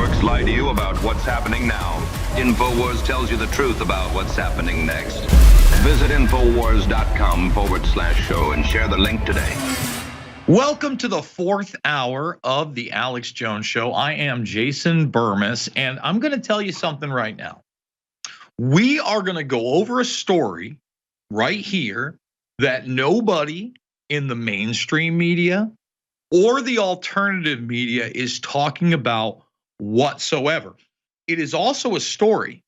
networks lie to you about what's happening now. Infowars tells you the truth about what's happening next. Visit Infowars.com/show and share the link today. Welcome to the fourth hour of the Alex Jones Show. I am Jason Bermas, and I'm going to tell you something right now. We are going to go over a story right here that nobody in the mainstream media or the alternative media is talking about whatsoever. It is also a story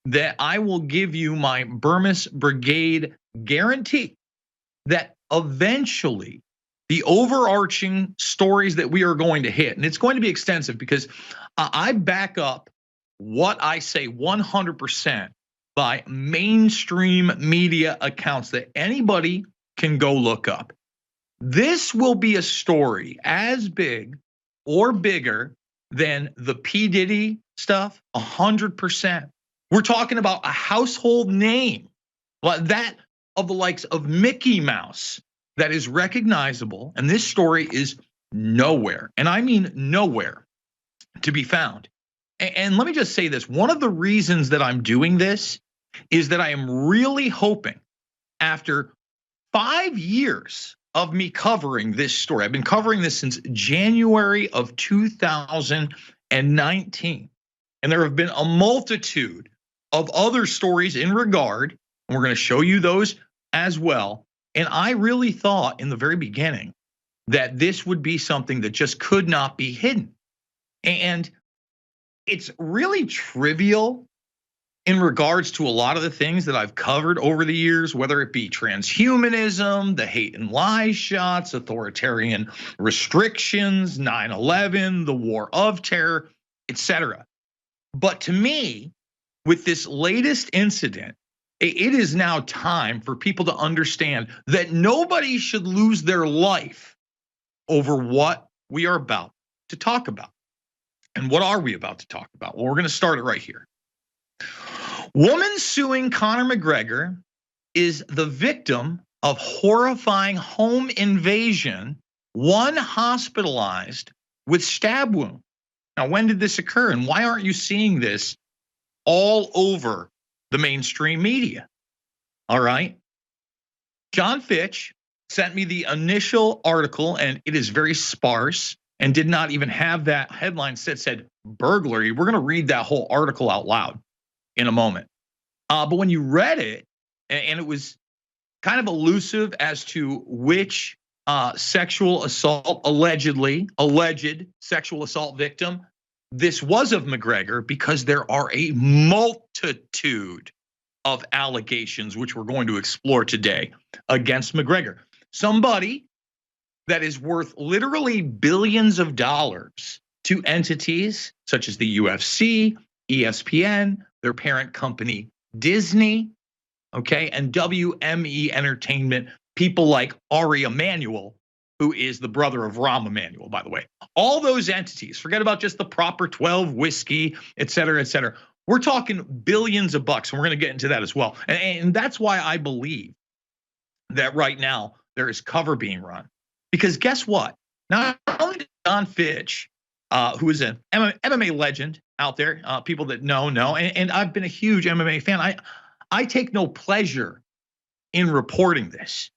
that I will give you my Bermas Brigade guarantee that eventually the overarching stories that we are going to hit, and it's going to be extensive because I back up what I say 100% by mainstream media accounts that anybody can go look up. This will be a story as big or bigger than the P. Diddy stuff, 100%. We're talking about a household name like that of the likes of Mickey Mouse that is recognizable, and this story is nowhere, and I mean nowhere, to be found. And let me just say this, one of the reasons that I'm doing this is that I am really hoping, after 5 years of me covering this story, I've been covering this since January of 2019, and there have been a multitude of other stories in regard, and we're going to show you those as well. And I really thought in the very beginning that this would be something that just could not be hidden. And it's really trivial in regards to a lot of the things that I've covered over the years, whether it be transhumanism, the hate and lies shots, authoritarian restrictions, 9/11, the war of terror, etc. But to me, with this latest incident, it is now time for people to understand that nobody should lose their life over what we are about to talk about. And what are we about to talk about? Well, we're going to start it right here. Woman suing Conor McGregor is the victim of horrifying home invasion, one hospitalized with stab wound. Now, when did this occur, and why aren't you seeing this all over the mainstream media? All right. John Fitch sent me the initial article, and it is very sparse and did not even have that headline said burglary. We're going to read that whole article out loud in a moment. But when you read it, and it was kind of elusive as to which sexual assault, alleged sexual assault victim this was of McGregor, because there are a multitude of allegations, which we're going to explore today, against McGregor. Somebody that is worth literally billions of dollars to entities such as the UFC, ESPN, their parent company, Disney, okay, and WME Entertainment, people like Ari Emanuel, who is the brother of Rahm Emanuel, by the way. All those entities, forget about just the Proper 12 whiskey, et cetera, et cetera. We're talking billions of bucks, and we're going to get into that as well. And that's why I believe that right now there is cover being run. Because guess what? Not only did John Fitch, who is an MMA legend out there, people that know, and I've been a huge MMA fan. I take no pleasure in reporting this,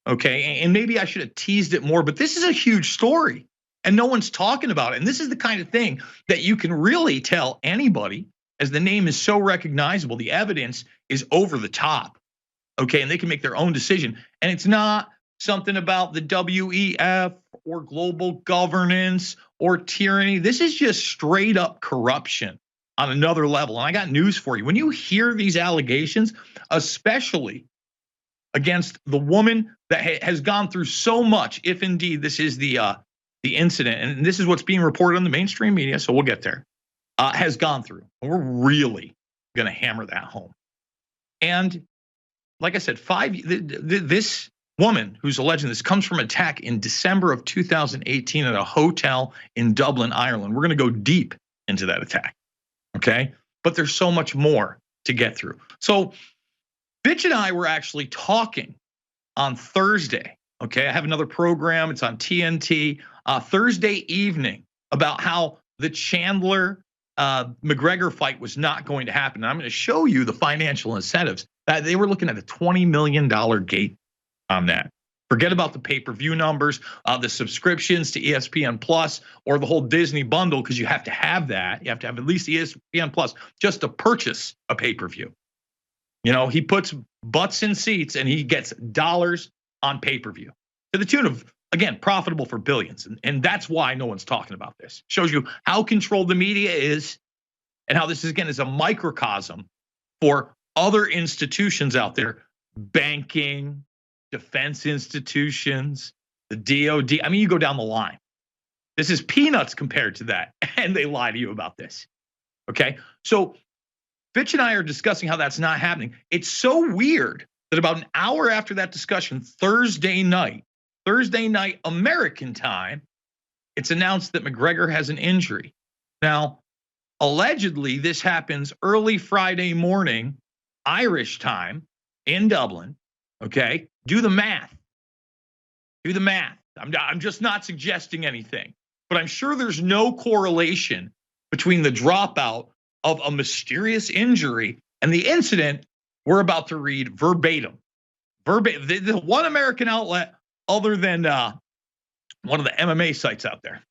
okay? And maybe I should have teased it more, but this is a huge story, and no one's talking about it. And this is the kind of thing that you can really tell anybody, as the name is so recognizable, the evidence is over the top, okay? And they can make their own decision. And it's not something about the WEF or global governance or tyranny. This is just straight up corruption on another level. And I got news for you. When you hear these allegations, especially against the woman that has gone through so much, if indeed this is the incident, and this is what's being reported on the mainstream media, so we'll get there, has gone through. And we're really going to hammer that home. And like I said, this woman who's alleging this comes from an attack in December of 2018 at a hotel in Dublin, Ireland. We're going to go deep into that attack, okay? But there's so much more to get through. So Fitch and I were actually talking on Thursday, okay? I have another program. It's on TNT Thursday evening about how the Chandler McGregor fight was not going to happen. And I'm going to show you the financial incentives. They were looking at a $20 million gate on that. Forget about the pay-per-view numbers, the subscriptions to ESPN Plus or the whole Disney bundle, because you have to have that. You have to have at least ESPN Plus just to purchase a pay-per-view. You know, he puts butts in seats and he gets dollars on pay-per-view to the tune of, again, profitable for billions. And that's why no one's talking about this. Shows you how controlled the media is and how this, again, is a microcosm for other institutions out there, banking, defense institutions, the DOD. I mean, you go down the line. This is peanuts compared to that. And they lie to you about this. Okay. So Fitch and I are discussing how that's not happening. It's so weird that about an hour after that discussion, Thursday night American time, it's announced that McGregor has an injury. Now, allegedly, this happens early Friday morning, Irish time in Dublin. Okay. Do the math. I'm just not suggesting anything, but I'm sure there's no correlation between the dropout of a mysterious injury and the incident we're about to read verbatim. The one American outlet other than one of the MMA sites out there.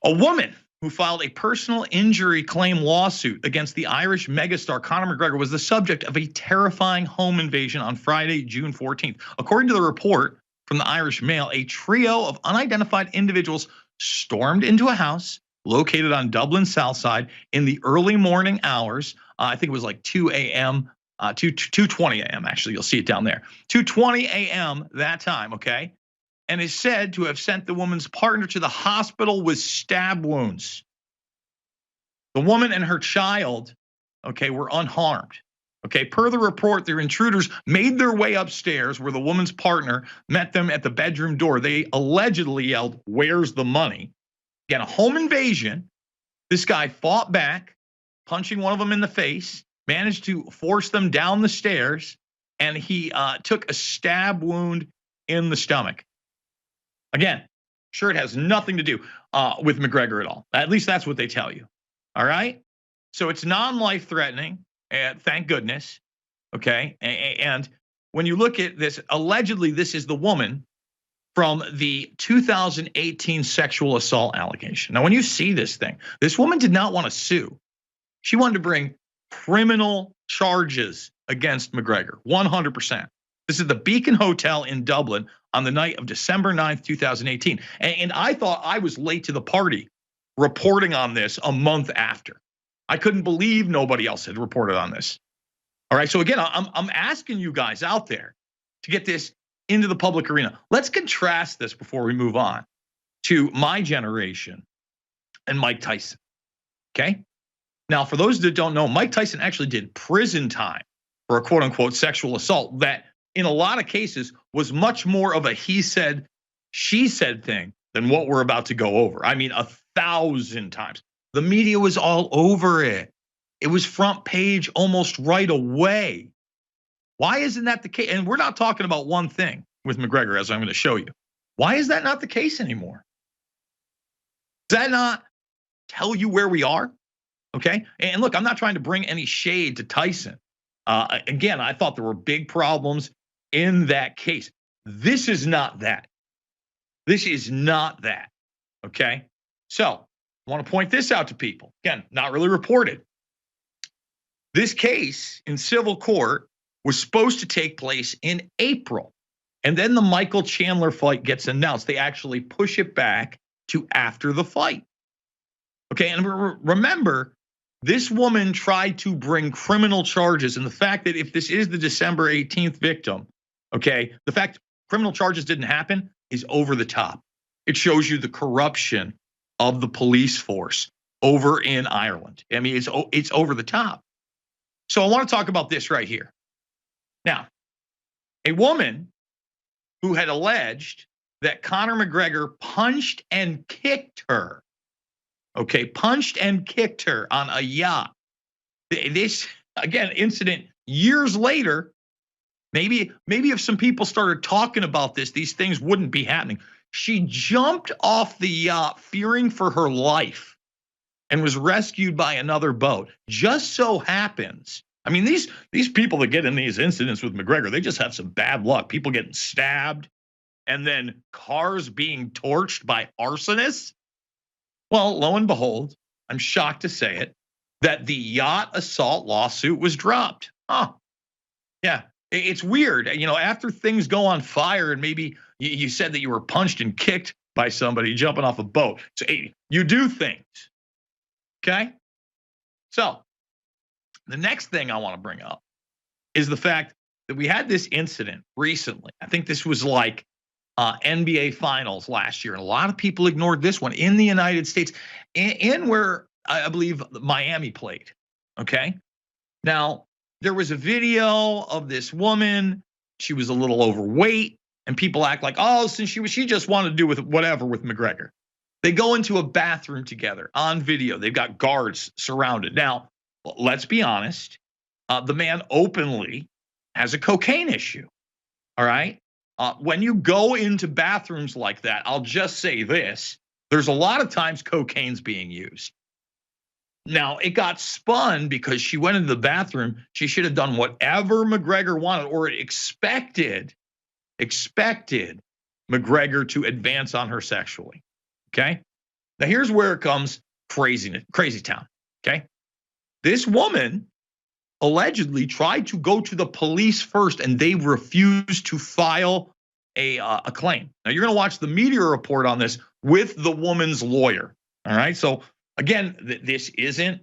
A woman who filed a personal injury claim lawsuit against the Irish megastar Conor McGregor was the subject of a terrifying home invasion on Friday, June 14th. According to the report from the Irish Mail, a trio of unidentified individuals stormed into a house located on Dublin's south side in the early morning hours. I think it was like 2 a.m., 2:20 a.m. Actually, you'll see it down there. 2:20 a.m. that time, okay? And is said to have sent the woman's partner to the hospital with stab wounds. The woman and her child, okay, were unharmed. Okay, per the report, their intruders made their way upstairs where the woman's partner met them at the bedroom door. They allegedly yelled, "Where's the money?" Again, a home invasion. This guy fought back, punching one of them in the face, managed to force them down the stairs, and he took a stab wound in the stomach. Again, sure, it has nothing to do with McGregor at all. At least that's what they tell you. All right? So it's non-life threatening, and thank goodness. Okay? And when you look at this, allegedly this is the woman from the 2018 sexual assault allegation. Now, when you see this thing, this woman did not want to sue. She wanted to bring criminal charges against McGregor, 100%. This is the Beacon Hotel in Dublin on the night of December 9th, 2018. And I thought I was late to the party reporting on this a month after. I couldn't believe nobody else had reported on this. All right, so again, I'm asking you guys out there to get this into the public arena. Let's contrast this before we move on to my generation and Mike Tyson, okay? Now, for those that don't know, Mike Tyson actually did prison time for a quote-unquote sexual assault that in a lot of cases was much more of a he said, she said thing than what we're about to go over. I mean, 1,000 times. The media was all over it. It was front page almost right away. Why isn't that the case? And we're not talking about one thing with McGregor, as I'm going to show you. Why is that not the case anymore? Does that not tell you where we are? Okay. And look, I'm not trying to bring any shade to Tyson. Again, I thought there were big problems in that case. This is not that. This is not that. Okay. So I want to point this out to people. Again, not really reported. This case in civil court was supposed to take place in April. And then the Michael Chandler fight gets announced. They actually push it back to after the fight. Okay. And remember, this woman tried to bring criminal charges. And the fact that if this is the December 18th victim, okay, the fact criminal charges didn't happen is over the top. It shows you the corruption of the police force over in Ireland. I mean, it's over the top. So I want to talk about this right here. Now, a woman who had alleged that Conor McGregor punched and kicked her. Okay, punched and kicked her on a yacht. This, again, incident years later, maybe if some people started talking about this, these things wouldn't be happening. She jumped off the yacht fearing for her life. and was rescued by another boat. Just so happens, I mean, these people that get in these incidents with McGregor, they just have some bad luck. People getting stabbed and then cars being torched by arsonists. Well, lo and behold, I'm shocked to say it, that the Yacht Assault lawsuit was dropped. Huh. Yeah, it's weird. After things go on fire and maybe you said that you were punched and kicked by somebody jumping off a boat. So you do things. Okay? So the next thing I want to bring up is the fact that we had this incident recently. I think this was like NBA Finals last year, and a lot of people ignored this one in the United States, in where I believe Miami played. Okay? Now, there was a video of this woman. She was a little overweight, and people act like, oh, since she just wanted to do with whatever with McGregor. They go into a bathroom together on video. They've got guards surrounded. Now, let's be honest. The man openly has a cocaine issue. All right? When you go into bathrooms like that, I'll just say this. There's a lot of times cocaine's being used. Now, it got spun because she went into the bathroom. She should have done whatever McGregor wanted, or expected McGregor to advance on her sexually. Okay? Now, here's where it comes crazy town. Okay? This woman allegedly tried to go to the police first, and they refused to file a claim. Now, you're going to watch the media report on this with the woman's lawyer. All right? So, again, this isn't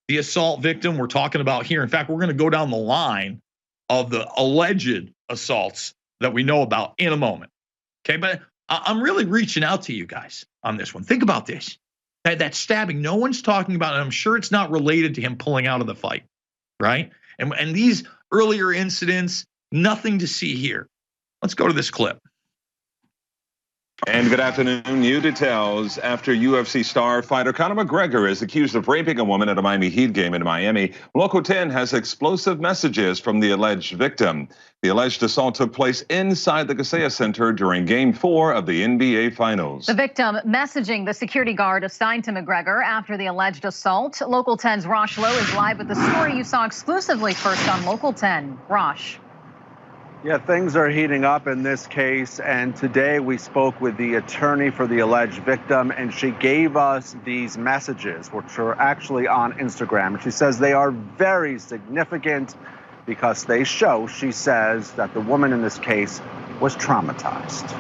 the assault victim we're talking about here. In fact, we're going to go down the line of the alleged assaults that we know about in a moment. Okay, but I'm really reaching out to you guys on this one. Think about this. That stabbing, no one's talking about it. I'm sure it's not related to him pulling out of the fight, right? And these earlier incidents, nothing to see here. Let's go to this clip. And good afternoon. New details after UFC star fighter Conor McGregor is accused of raping a woman at a Miami Heat game in Miami. Local 10 has explosive messages from the alleged victim. The alleged assault took place inside the Casella Center during Game 4 of the NBA Finals. The victim messaging the security guard assigned to McGregor after the alleged assault. Local 10's Rosh Lowe is live with the story you saw exclusively first on Local 10. Rosh. Yeah, things are heating up in this case, and today we spoke with the attorney for the alleged victim, and she gave us these messages, which are actually on Instagram. And she says they are very significant because they show, she says, that the woman in this case was traumatized.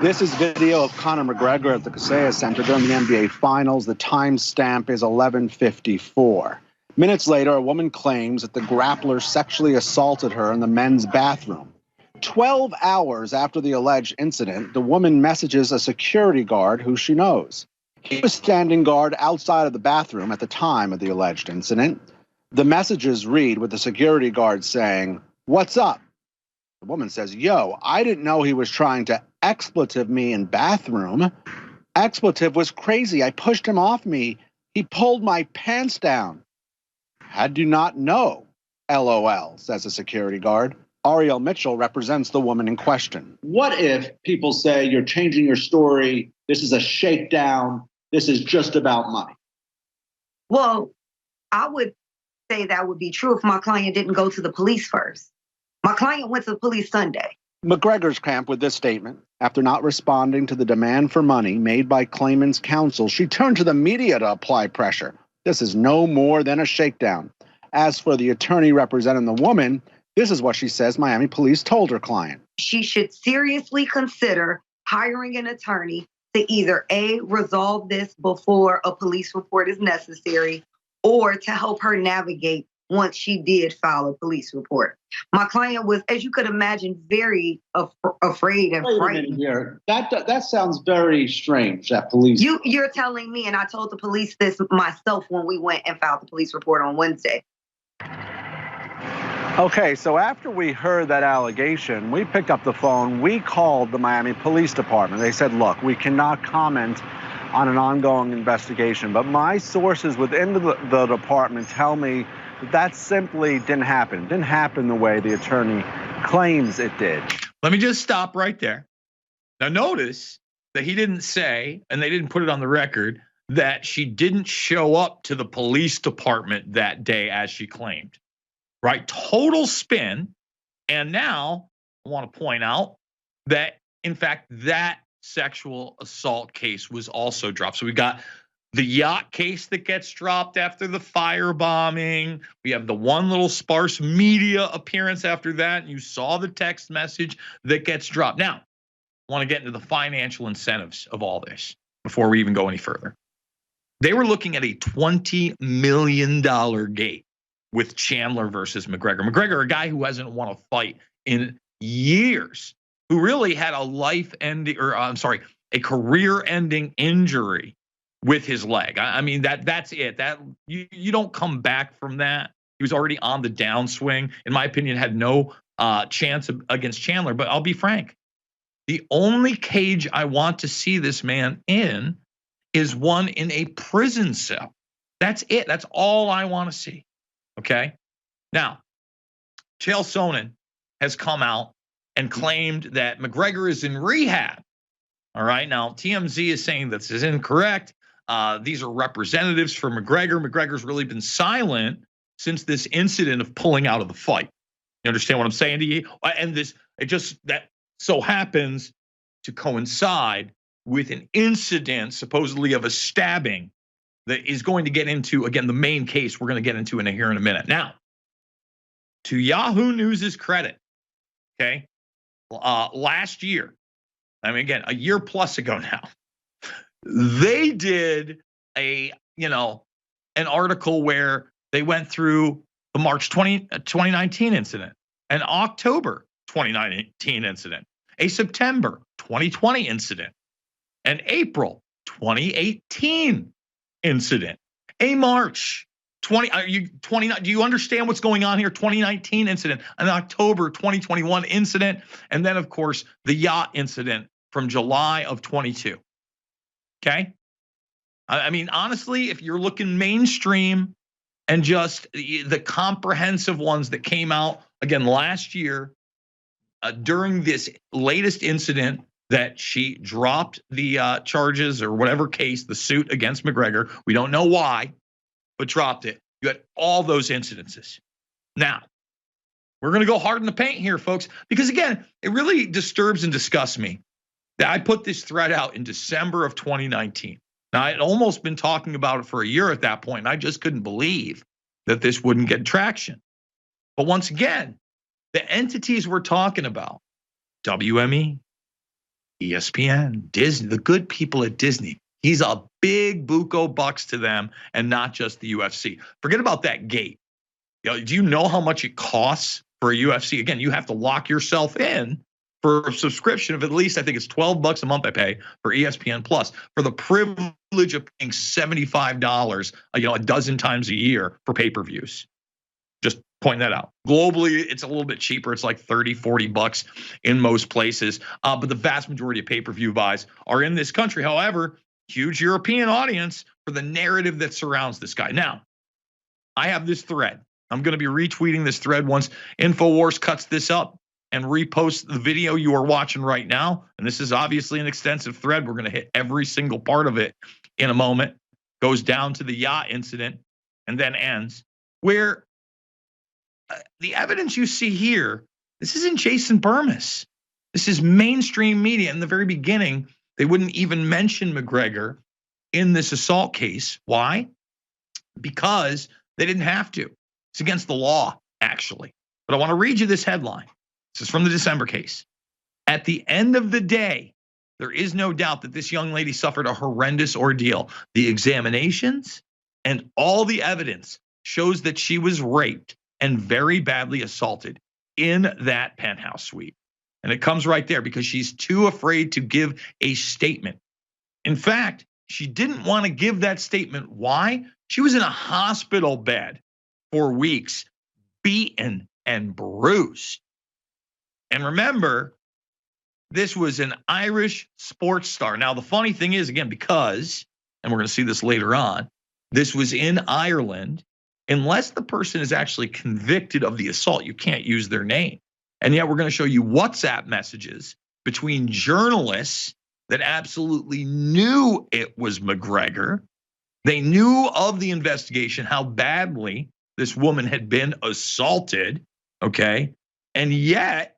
This is video of Conor McGregor at the Casella Center during the NBA Finals. The timestamp is 11:54. Minutes later, a woman claims that the grappler sexually assaulted her in the men's bathroom. 12 hours after the alleged incident, the woman messages a security guard who she knows. He was standing guard outside of the bathroom at the time of the alleged incident. The messages read with the security guard saying, "What's up?" The woman says, "Yo, I didn't know he was trying to expletive me in bathroom. Expletive was crazy. I pushed him off me. He pulled my pants down." "Had you not know?" LOL, says a security guard. Ariel Mitchell represents the woman in question. What if people say you're changing your story, this is a shakedown, this is just about money? Well, I would say that would be true if my client didn't go to the police first. My client went to the police Sunday. McGregor's camp with this statement. After not responding to the demand for money made by claimant's counsel, she turned to the media to apply pressure. This is no more than a shakedown. As for the attorney representing the woman, this is what she says Miami police told her client. She should seriously consider hiring an attorney to either A, resolve this before a police report is necessary, or to help her navigate once she did file a police report. My client was, as you could imagine, very afraid and frightened. Here. That sounds very strange, that police. You're telling me, and I told the police this myself when we went and filed the police report on Wednesday. Okay, so after we heard that allegation, we picked up the phone. We called the Miami Police Department. They said, look, we cannot comment on an ongoing investigation, but my sources within the department tell me that simply didn't happen. It didn't happen the way the attorney claims it did. Let me just stop right there. Now, notice that he didn't say, and they didn't put it on the record, that she didn't show up to the police department that day as she claimed, right? Total spin. And now I want to point out that, in fact, that sexual assault case was also dropped. So we got the yacht case that gets dropped after the firebombing. We have the one little sparse media appearance after that. And you saw the text message that gets dropped. Now, I want to get into the financial incentives of all this before we even go any further. They were looking at a $20 million gate with Chandler versus McGregor. McGregor, a guy who hasn't won a fight in years, who really had a career-ending injury with his leg. I mean, that's it. That you don't come back from that. He was already on the downswing. In my opinion, had no chance against Chandler. But I'll be frank. The only cage I want to see this man in is one in a prison cell. That's it. That's all I want to see. Okay. Now, Chael Sonnen has come out and claimed that McGregor is in rehab. All right. Now, TMZ is saying this is incorrect. These are representatives for McGregor. McGregor's really been silent since this incident of pulling out of the fight. You understand what I'm saying to you? And that so happens to coincide with an incident supposedly of a stabbing that is going to get into, again, the main case we're going to get into here in a minute. Now, to Yahoo News' credit, okay, last year, I mean, again, a year plus ago now, they did an article where they went through the March 2019 incident, an October 2019 incident, a September 2020 incident, an April 2018 incident, a March 2020. Do you understand what's going on here? 2019 incident, an October 2021 incident, and then of course the yacht incident from July of 22. Okay. I mean, honestly, if you're looking mainstream and just the comprehensive ones that came out again last year during this latest incident that she dropped the charges or whatever case, the suit against McGregor. We don't know why, but dropped it. You had all those incidences. Now, we're going to go hard in the paint here, folks, because again, it really disturbs and disgusts me that I put this thread out in December of 2019. Now, I had almost been talking about it for a year at that point, and I just couldn't believe that this wouldn't get traction. But once again, the entities we're talking about, WME, ESPN, Disney, the good people at Disney, he's a big buco bucks to them and not just the UFC. Forget about that gate. Do you know how much it costs for a UFC? Again, you have to lock yourself in for a subscription of at least, I think it's $12 a month I pay for ESPN Plus for the privilege of paying $75, a dozen times a year for pay-per-views. Just point that out. Globally, it's a little bit cheaper. It's like $30, $40 in most places. But the vast majority of pay-per-view buys are in this country. However, huge European audience for the narrative that surrounds this guy. Now, I have this thread. I'm going to be retweeting this thread once Infowars cuts this up and repost the video you are watching right now. And this is obviously an extensive thread. We're going to hit every single part of it in a moment. Goes down to the yacht incident and then ends where the evidence you see here, this isn't Jason Bermas. This is mainstream media. In the very beginning, they wouldn't even mention McGregor in this assault case. Why? Because they didn't have to. It's against the law, actually. But I want to read you this headline. This is from the December case. At the end of the day, there is no doubt that this young lady suffered a horrendous ordeal. The examinations and all the evidence shows that she was raped and very badly assaulted in that penthouse suite. And it comes right there because she's too afraid to give a statement. In fact, she didn't want to give that statement. Why? She was in a hospital bed for weeks, beaten and bruised. And remember, this was an Irish sports star. Now, the funny thing is, again, because, and we're going to see this later on, this was in Ireland. Unless the person is actually convicted of the assault, you can't use their name. And yet we're going to show you WhatsApp messages between journalists that absolutely knew it was McGregor They knew of the investigation, how badly this woman had been assaulted, okay? And yet,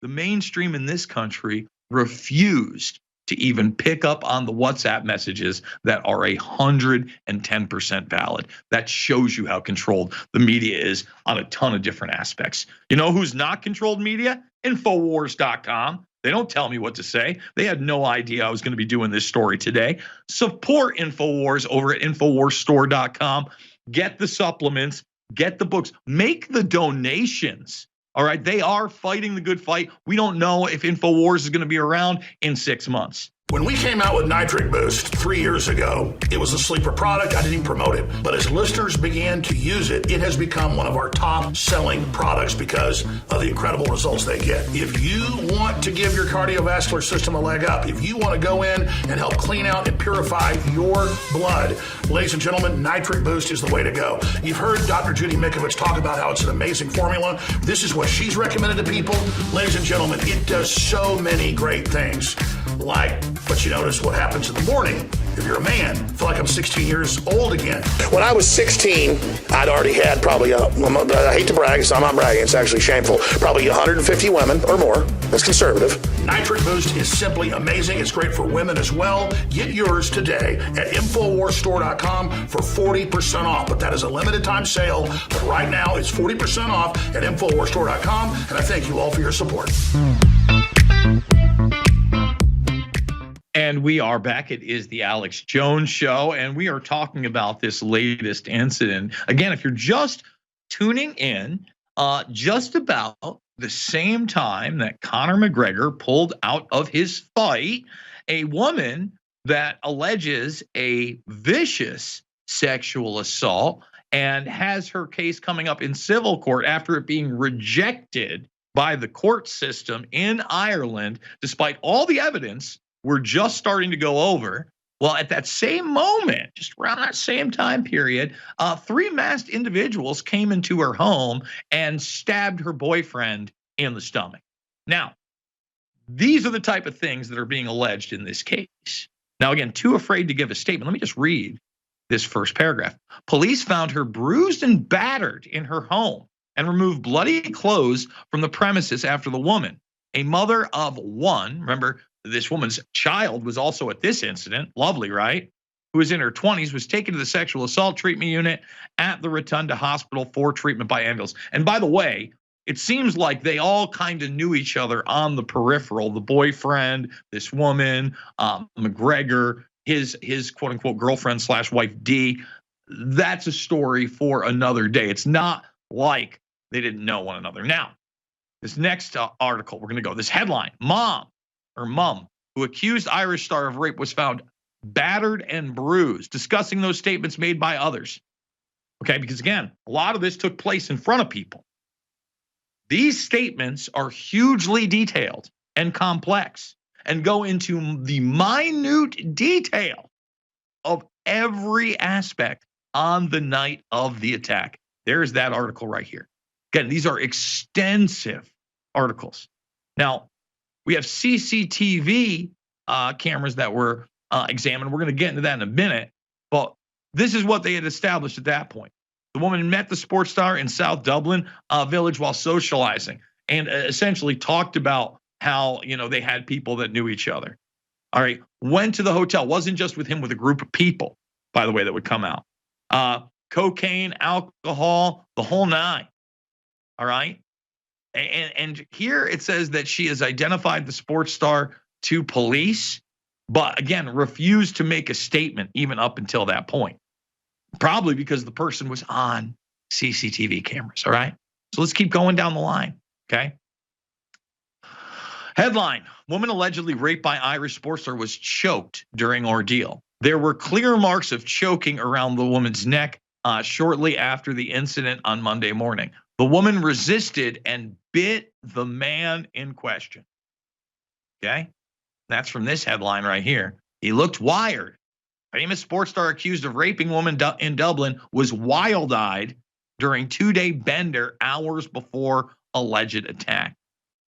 the mainstream in this country refused to even pick up on the WhatsApp messages that are 110% valid. That shows you how controlled the media is on a ton of different aspects. You know who's not controlled media? Infowars.com. They don't tell me what to say. They had no idea I was going to be doing this story today. Support Infowars over at InfoWarsStore.com. Get the supplements, get the books, make the donations. All right, they are fighting the good fight. We don't know if Infowars is going to be around in 6 months. When we came out with Nitric Boost 3 years ago, it was a sleeper product. I didn't even promote it. But as listeners began to use it, it has become one of our top selling products because of the incredible results they get. If you want to give your cardiovascular system a leg up, if you want to go in and help clean out and purify your blood, ladies and gentlemen, Nitric Boost is the way to go. You've heard Dr. Judy Mikovits talk about how it's an amazing formula. This is what she's recommended to people. Ladies and gentlemen, it does so many great things. But you notice what happens in the morning. If you're a man, I feel like I'm 16 years old again. When I was 16, I'd already had probably, I hate to brag, so I'm not bragging, it's actually shameful, probably 150 women or more. That's conservative. Nitric Boost is simply amazing. It's great for women as well. Get yours today at InfoWarsStore.com for 40% off. But that is a limited time sale. But right now, it's 40% off at InfoWarsStore.com. And I thank you all for your support. And we are back. It is the Alex Jones Show, and we are talking about this latest incident. Again, if you're just tuning in, just about the same time that Conor McGregor pulled out of his fight, a woman that alleges a vicious sexual assault and has her case coming up in civil court after it being rejected by the court system in Ireland, despite all the evidence we're just starting to go over. Well, at that same moment, just around that same time period, 3 masked individuals came into her home and stabbed her boyfriend in the stomach. Now, these are the type of things that are being alleged in this case. Now, again, too afraid to give a statement. Let me just read this first paragraph. Police found her bruised and battered in her home and removed bloody clothes from the premises after the woman, a mother of 1, remember, this woman's child was also at this incident, lovely, right? Who was in her 20s, was taken to the sexual assault treatment unit at the Rotunda Hospital for treatment by ambulance. And by the way, it seems like they all kind of knew each other on the peripheral. The boyfriend, this woman, McGregor, his quote unquote girlfriend / wife D. That's a story for another day. It's not like they didn't know one another. Now, this next article, we're going to go. This headline: Mom, who accused Irish star of rape, was found battered and bruised, discussing those statements made by others. Okay, because again, a lot of this took place in front of people. These statements are hugely detailed and complex and go into the minute detail of every aspect on the night of the attack. There's that article right here. Again, these are extensive articles. Now, we have CCTV cameras that were examined. We're going to get into that in a minute, but this is what they had established at that point. The woman met the sports star in South Dublin village while socializing and essentially talked about how, they had people that knew each other. All right. Went to the hotel. Wasn't just with him, with a group of people, by the way, that would come out. Cocaine, alcohol, the whole 9. All right. And here it says that she has identified the sports star to police, but again, refused to make a statement even up until that point. Probably because the person was on CCTV cameras, all right? So let's keep going down the line, okay? Headline: Woman allegedly raped by Irish sports star was choked during ordeal. There were clear marks of choking around the woman's neck shortly after the incident on Monday morning. The woman resisted and bit the man in question. Okay? That's from this headline right here. He looked wired. Famous sports star accused of raping woman in Dublin was wild-eyed during 2-day bender hours before alleged attack.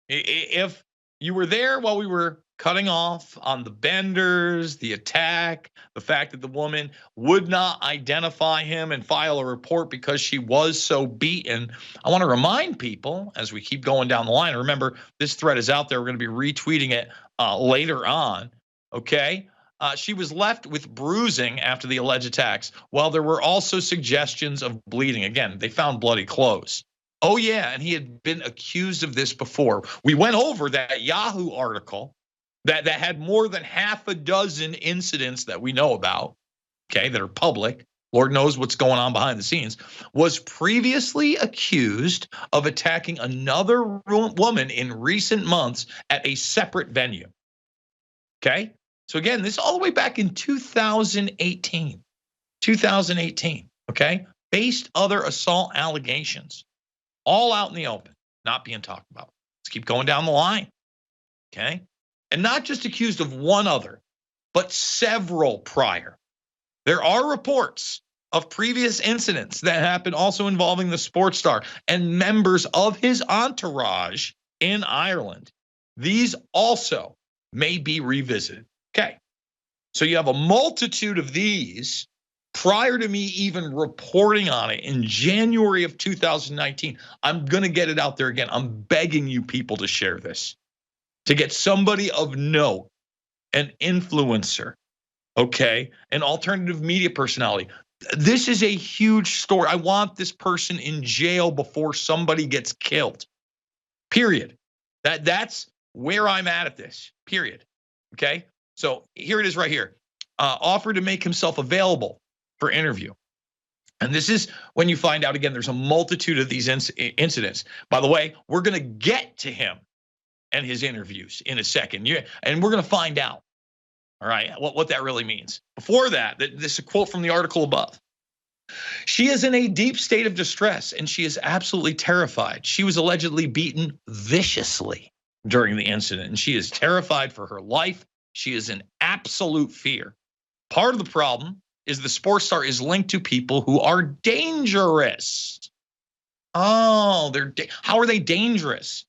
If you were there while we were cutting off on the benders, the attack, the fact that the woman would not identify him and file a report because she was so beaten. I want to remind people as we keep going down the line. Remember, this thread is out there. We're going to be retweeting it later on. Okay. She was left with bruising after the alleged attacks, while there were also suggestions of bleeding. Again, they found bloody clothes. Oh, yeah. And he had been accused of this before. We went over that Yahoo article that had more than half a dozen incidents that we know about, okay, that are public. Lord knows what's going on behind the scenes. Was previously accused of attacking another woman in recent months at a separate venue. Okay. So again, this is all the way back in 2018. 2018. Okay. Faced other assault allegations, all out in the open, not being talked about. Let's keep going down the line. Okay. And not just accused of one other, but several prior. There are reports of previous incidents that happened also involving the sports star and members of his entourage in Ireland. These also may be revisited. Okay. So you have a multitude of these prior to me even reporting on it in January of 2019. I'm going to get it out there again. I'm begging you people to share this, to get somebody of note, an influencer, okay, an alternative media personality. This is a huge story. I want this person in jail before somebody gets killed. Period. That's where I'm at this. Period. Okay. So here it is right here. Offered to make himself available for interview. And this is when you find out, again, there's a multitude of these incidents. By the way, we're going to get to him and his interviews in a second. And we're going to find out, all right, what that really means. Before that, this is a quote from the article above. She is in a deep state of distress, and she is absolutely terrified. She was allegedly beaten viciously during the incident, and she is terrified for her life. She is in absolute fear. Part of the problem is the sports star is linked to people who are dangerous. Oh, how are they dangerous?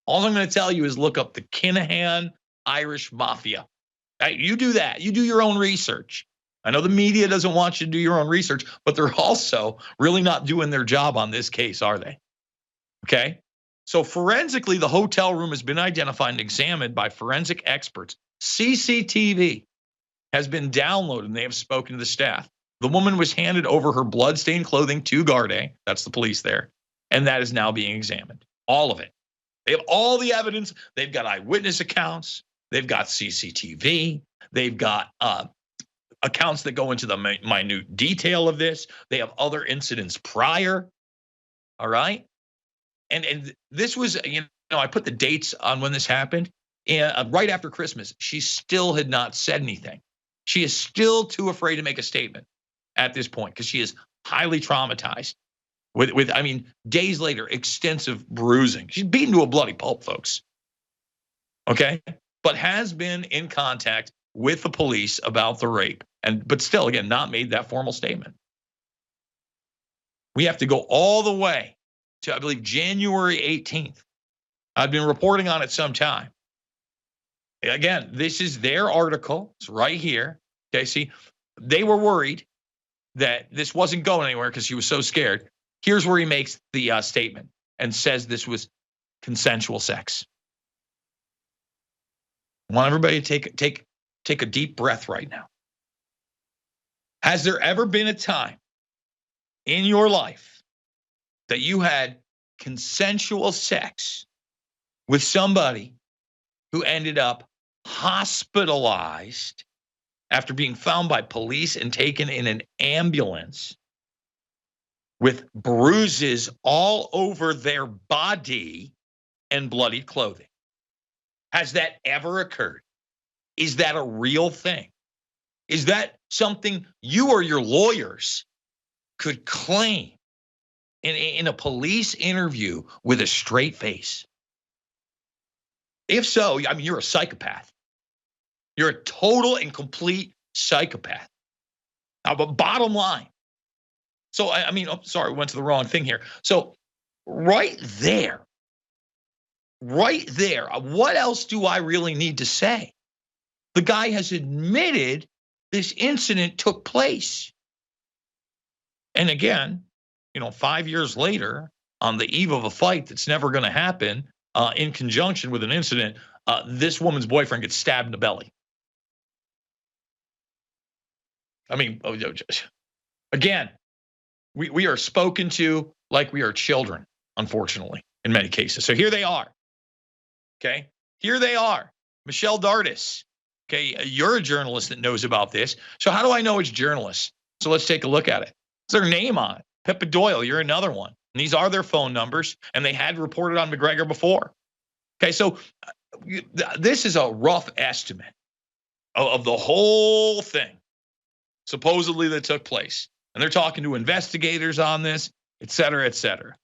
All I'm going to tell you is look up the Kinahan Irish Mafia. You do that. You do your own research. I know the media doesn't want you to do your own research, but they're also really not doing their job on this case, are they? Okay. So forensically, the hotel room has been identified and examined by forensic experts. CCTV has been downloaded, and they have spoken to the staff. The woman was handed over her bloodstained clothing to Gardaí. That's the police there. And that is now being examined. All of it. They have all the evidence. They've got eyewitness accounts. They've got CCTV. They've got accounts that go into the minute detail of this. They have other incidents prior. All right. And this was, I put the dates on when this happened. And right after Christmas, she still had not said anything. She is still too afraid to make a statement at this point because she is highly traumatized with days later, extensive bruising. She's beaten to a bloody pulp, folks. Okay. But has been in contact with the police about the rape, but still, again, not made that formal statement. We have to go all the way to, I believe, January 18th. I've been reporting on it some time. Again, this is their article. It's right here. Okay, see, they were worried that this wasn't going anywhere because she was so scared. Here's where he makes the statement and says this was consensual sex. I want everybody to take a deep breath right now. Has there ever been a time in your life that you had consensual sex with somebody who ended up hospitalized after being found by police and taken in an ambulance with bruises all over their body and bloodied clothing? Has that ever occurred? Is that a real thing? Is that something you or your lawyers could claim in a police interview with a straight face? If so, you're a psychopath. You're a total and complete psychopath. Now, but bottom line. So, sorry, we went to the wrong thing here. So right there, what else do I really need to say? The guy has admitted this incident took place. And again, 5 years later, on the eve of a fight that's never going to happen, in conjunction with an incident, this woman's boyfriend gets stabbed in the belly. I mean, again, we are spoken to like we are children, unfortunately, in many cases. So here they are. Okay, here they are. Michelle Dardis. Okay, you're a journalist that knows about this. So how do I know it's journalists? So let's take a look at it. It's their name on it. Pippa Doyle, you're another one. And these are their phone numbers, and they had reported on McGregor before. Okay, so this is a rough estimate of the whole thing, supposedly, that took place. And they're talking to investigators on this, et cetera, et cetera.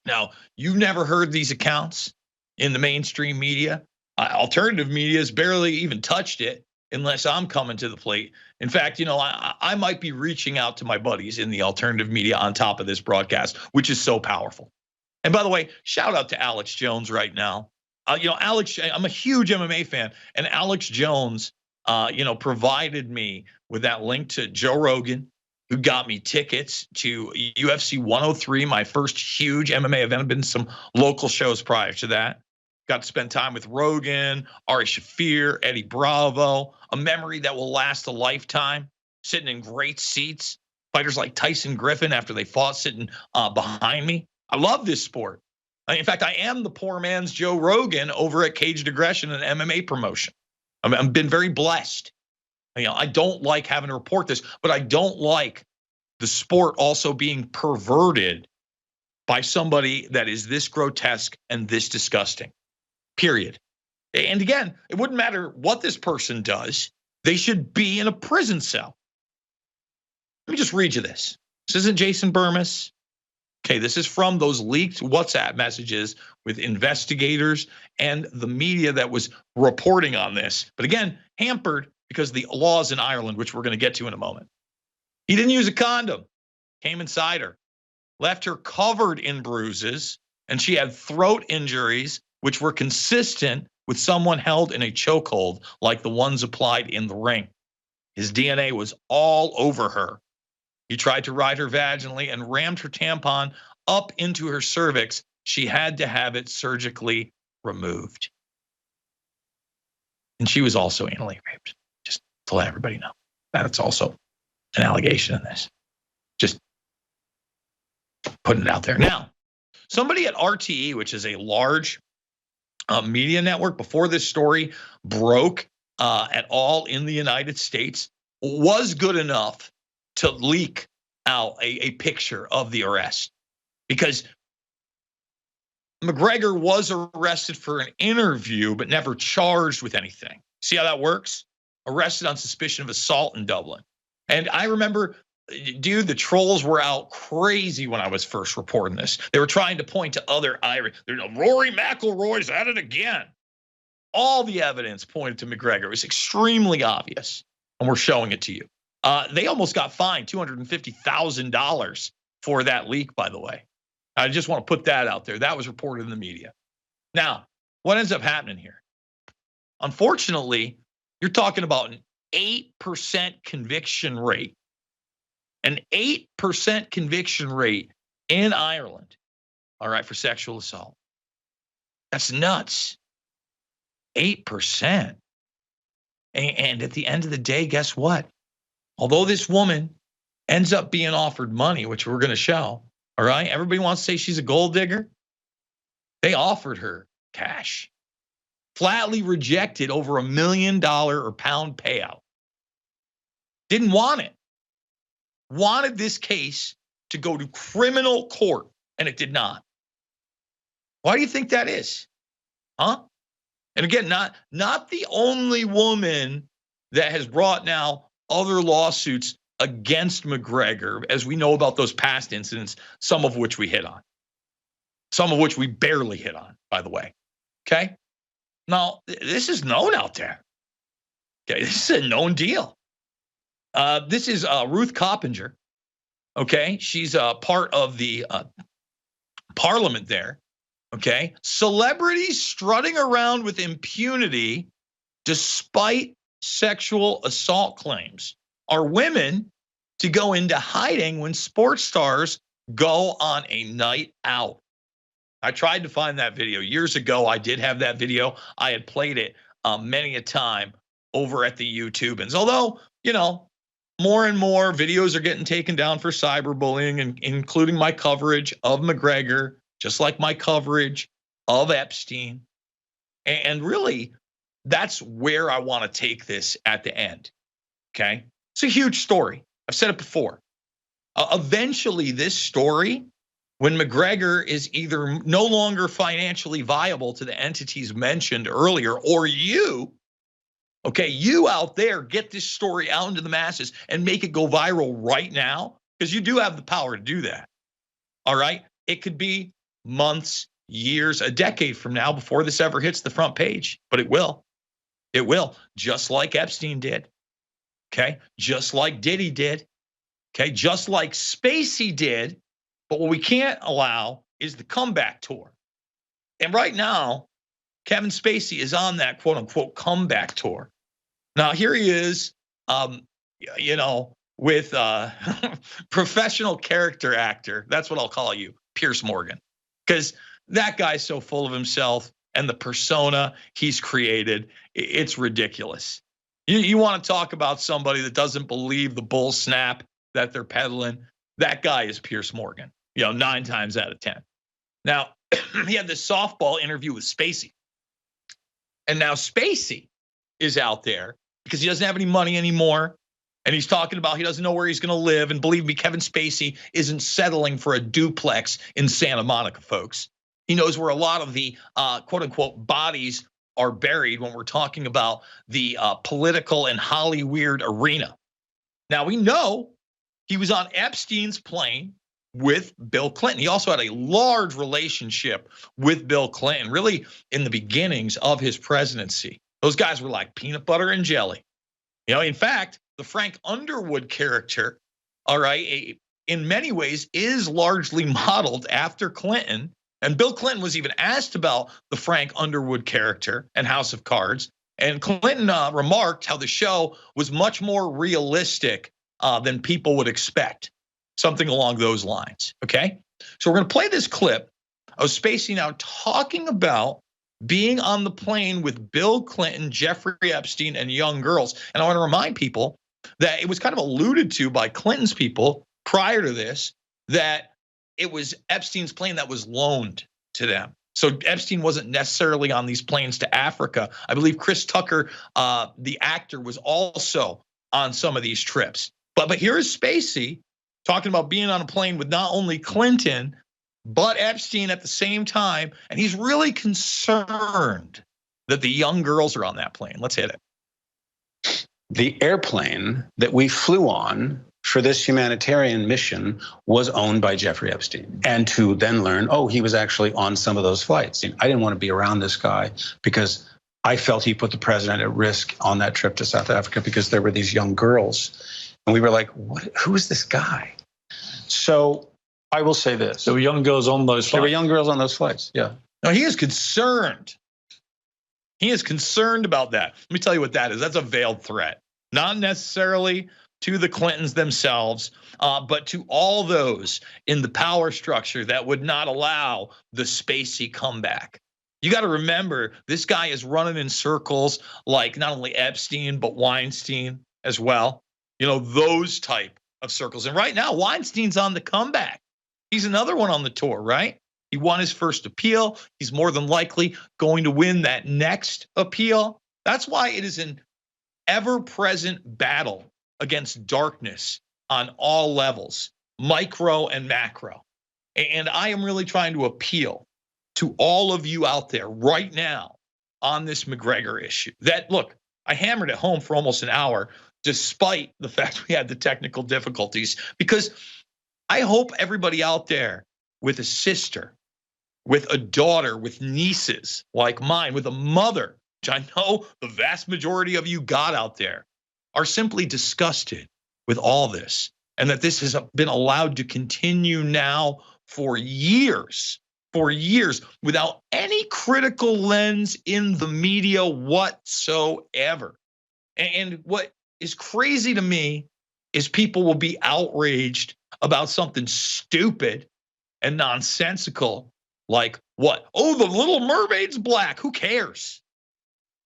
Now, you've never heard these accounts in the mainstream media. Alternative media has barely even touched it unless I'm coming to the plate. In fact, I might be reaching out to my buddies in the alternative media on top of this broadcast, which is so powerful. And by the way, shout out to Alex Jones right now. Alex, I'm a huge MMA fan, and Alex Jones, provided me with that link to Joe Rogan, who got me tickets to UFC 103, my first huge MMA event. I've been to some local shows prior to that. Got to spend time with Rogan, Ari Shaffir, Eddie Bravo, a memory that will last a lifetime, sitting in great seats. Fighters like Tyson Griffin, after they fought, sitting behind me. I love this sport. In fact, I am the poor man's Joe Rogan over at Caged Aggression and MMA promotion. I've been very blessed. I don't like having to report this, but I don't like the sport also being perverted by somebody that is this grotesque and this disgusting. Period. And again, it wouldn't matter what this person does. They should be in a prison cell. Let me just read you this. This isn't Jason Bermas. Okay, this is from those leaked WhatsApp messages with investigators and the media that was reporting on this. But again, hampered because of the laws in Ireland, which we're going to get to in a moment. He didn't use a condom. Came inside her. Left her covered in bruises, and she had throat injuries which were consistent with someone held in a chokehold like the ones applied in the ring. His DNA was all over her. He tried to ride her vaginally and rammed her tampon up into her cervix. She had to have it surgically removed. And she was also anally raped, just to let everybody know. That's also an allegation in this. Just putting it out there. Now, somebody at RTE, which is a large media network, before this story broke at all in the United States, was good enough to leak out a picture of the arrest, because McGregor was arrested for an interview but never charged with anything. See how that works? Arrested on suspicion of assault in Dublin. And I remember, dude, the trolls were out crazy when I was first reporting this. They were trying to point to other Irish. Rory McIlroy's at it again. All the evidence pointed to McGregor. It was extremely obvious, and we're showing it to you. They almost got fined $250,000 for that leak, by the way. I just want to put that out there. That was reported in the media. Now, what ends up happening here? Unfortunately, you're talking about an 8% conviction rate. An 8% conviction rate in Ireland, all right, for sexual assault. That's nuts. 8%. And at the end of the day, guess what? Although this woman ends up being offered money, which we're going to show, all right? Everybody wants to say she's a gold digger. They offered her cash. Flatly rejected over $1 million or pound payout. Didn't want it. Wanted this case to go to criminal court, and it did not. Why do you think that is? Huh? And again, not the only woman that has brought now other lawsuits against McGregor, as we know about those past incidents, some of which we hit on. Some of which we barely hit on, by the way. Okay? Now, this is known out there. Okay, this is a known deal. This is Ruth Coppinger. Okay, she's a part of the parliament there. Okay, celebrities strutting around with impunity despite sexual assault claims are women to go into hiding when sports stars go on a night out. I tried to find that video years ago. I did have that video. I had played it many a time over at the YouTube. And although, more and more videos are getting taken down for cyberbullying, and including my coverage of McGregor, just like my coverage of Epstein. And really, that's where I want to take this at the end. Okay. It's a huge story. I've said it before. Eventually, this story, when McGregor is either no longer financially viable to the entities mentioned earlier, or you out there, get this story out into the masses and make it go viral right now, because you do have the power to do that. All right. It could be months, years, a decade from now before this ever hits the front page, but it will. It will, just like Epstein did. Okay. Just like Diddy did. Okay. Just like Spacey did. But what we can't allow is the comeback tour. And right now, Kevin Spacey is on that quote unquote comeback tour. Now, here he is, with professional character actor. That's what I'll call you, Piers Morgan, because that guy's so full of himself and the persona he's created. It's ridiculous. You want to talk about somebody that doesn't believe the bull snap that they're peddling? That guy is Piers Morgan, 9 times out of 10. Now, he had this softball interview with Spacey. And now Spacey is out there because he doesn't have any money anymore. And he's talking about he doesn't know where he's going to live. And believe me, Kevin Spacey isn't settling for a duplex in Santa Monica, folks. He knows where a lot of the quote unquote bodies are buried when we're talking about the political and Hollywood arena. Now, we know he was on Epstein's plane with Bill Clinton. He also had a large relationship with Bill Clinton, really in the beginnings of his presidency. Those guys were like peanut butter and jelly. In fact, the Frank Underwood character, all right, in many ways is largely modeled after Clinton. And Bill Clinton was even asked about the Frank Underwood character and House of Cards. And Clinton remarked how the show was much more realistic than people would expect. Something along those lines, okay? So we're going to play this clip of Spacey now talking about being on the plane with Bill Clinton, Jeffrey Epstein, and young girls. And I want to remind people that it was kind of alluded to by Clinton's people prior to this, that it was Epstein's plane that was loaned to them. So Epstein wasn't necessarily on these planes to Africa. I believe Chris Tucker, the actor, was also on some of these trips. But here is Spacey talking about being on a plane with not only Clinton, but Epstein at the same time. And he's really concerned that the young girls are on that plane. Let's hit it. The airplane that we flew on for this humanitarian mission was owned by Jeffrey Epstein. And to then learn, he was actually on some of those flights. I didn't want to be around this guy because I felt he put the president at risk on that trip to South Africa because there were these young girls. And we were like, who is this guy? So I will say this. There were young girls on those flights. There were young girls on those flights, yeah. Now, he is concerned. He is concerned about that. Let me tell you what that is. That's a veiled threat. Not necessarily to the Clintons themselves, but to all those in the power structure that would not allow the Spacey comeback. You got to remember, this guy is running in circles like not only Epstein, but Weinstein as well. Those type of circles. And right now, Weinstein's on the comeback. He's another one on the tour, right? He won his first appeal. He's more than likely going to win that next appeal. That's why it is an ever-present battle against darkness on all levels, micro and macro. And I am really trying to appeal to all of you out there right now on this McGregor issue. That, look, I hammered it home for almost an hour, despite the fact we had the technical difficulties, because I hope everybody out there with a sister, with a daughter, with nieces like mine, with a mother, which I know the vast majority of you got out there, are simply disgusted with all this, and that this has been allowed to continue now for years, without any critical lens in the media whatsoever. And what is crazy to me is people will be outraged about something stupid and nonsensical like what? Oh, the Little Mermaid's black. Who cares?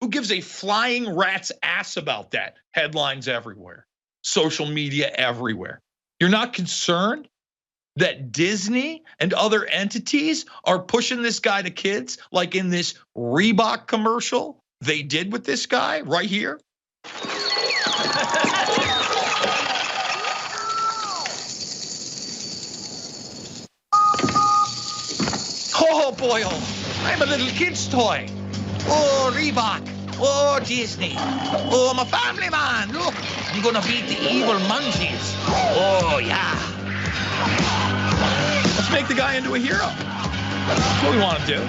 Who gives a flying rat's ass about that? Headlines everywhere, social media everywhere. You're not concerned that Disney and other entities are pushing this guy to kids, like in this Reebok commercial they did with this guy right here? Oh boy, oh, I'm a little kid's toy. Oh, Reebok. Oh, Disney. Oh, I'm a family man. Look, I'm gonna beat the evil munchies. Oh, yeah. Let's make the guy into a hero. That's what we want to do.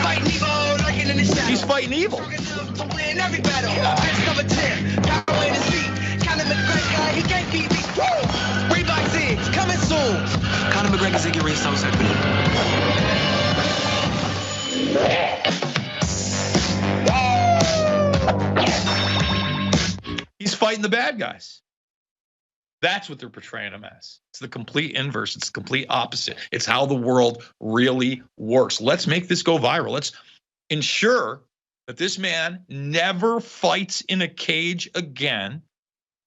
Fighting evil, lurking in the shadows. He's fighting evil. To win every battle. Best of a 10. Power in his feet. Conor McGregor, he can't beat me. Woo! Reebok Ziggs, coming soon. Conor McGregor Ziggy Ring South He's fighting the bad guys. That's what they're portraying him as. It's the complete inverse. It's the complete opposite. It's how the world really works. Let's make this go viral. Let's ensure that this man never fights in a cage again.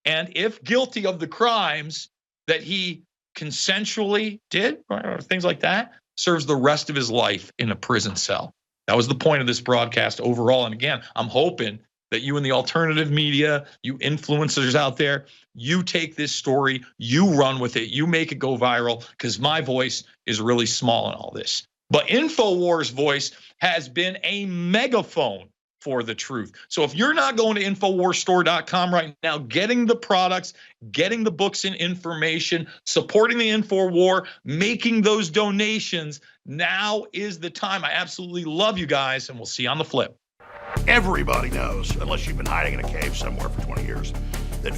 And if guilty of the crimes that he consensually did, or things like that, serves the rest of his life in a prison cell. That was the point of this broadcast overall. And again, I'm hoping that you in the alternative media, you influencers out there, you take this story, you run with it, you make it go viral, because my voice is really small in all this. But Infowars' voice has been a megaphone for the truth. So if you're not going to InfoWarsStore.com right now, getting the products, getting the books and information, supporting the InfoWar, making those donations, now is the time. I absolutely love you guys, and we'll see you on the flip. Everybody knows, unless you've been hiding in a cave somewhere for 20 years, that